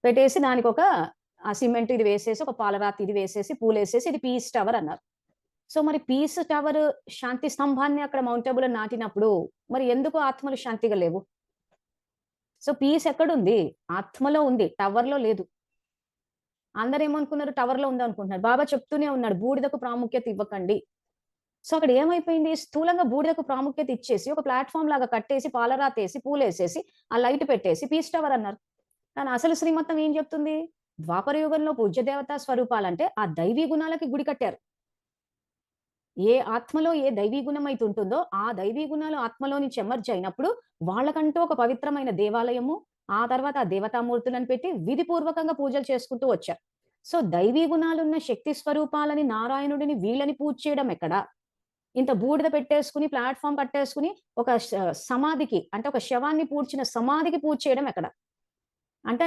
పెట్టేసి దానికొక సిమెంట్ ఇది వేసేసి, ఒక పాలరాతి ఇది వేసేసి, పూలేసేసి ఇది పీస్ టవర్ అన్నారు. సో, మరి పీస్ టవర్ శాంతి స్తంభాన్ని అక్కడ మౌంట్ ఆబులో నాటినప్పుడు, మరి ఎందుకు ఆత్మలు శాంతిగా లేవు? సో, పీస్ ఎక్కడుంది? ఆత్మలో ఉంది. టవర్‌లో లేదు. అందరేమనుకున్నారు టవర్‌లో ఉందనుకుంటున్నారు. బాబా చెప్తూనే ఉన్నాడు, బూడిదకు ప్రాముఖ్యత ఇవ్వకండి. సో, అక్కడ ఏమైపోయింది? స్థూలంగా బూడిదకు ప్రాముఖ్యత ఇచ్చేసి, ఒక ప్లాట్‌ఫార్మ్ లాగా కట్టేసి, పాలరాతేసి, పూలేసేసి, ఆ లైట్ పెట్టేసి పీస్ టవర్ అన్నారు. కానీ అసలు శ్రీమతం ఏం చెప్తుంది? ద్వాపర యుగంలో పూజ్య దేవతా స్వరూపాలంటే ఆ దైవీ గుణాలకి గుడి కట్టారు. ఏ ఆత్మలో ఏ దైవీ గుణం అయితే ఉంటుందో, ఆ దైవీ గుణాలు ఆత్మలో నుంచి ఎమర్జ్ అయినప్పుడు, వాళ్ళకంటూ ఒక పవిత్రమైన దేవాలయము, ఆ తర్వాత ఆ దేవతామూర్తులను పెట్టి విధిపూర్వకంగా పూజలు చేసుకుంటూ వచ్చారు. సో, దైవీ గుణాలున్న శక్తి స్వరూపాలని, నారాయణుడిని, వీళ్ళని పూజ చేయడం ఎక్కడ? ఇంత బూడిద పెట్టేసుకొని, ప్లాట్‌ఫార్మ్ కట్టేసుకొని, ఒక సమాధికి అంటే ఒక శవాన్ని పూడ్చిన సమాధికి పూజ చేయడం ఎక్కడ? అంటే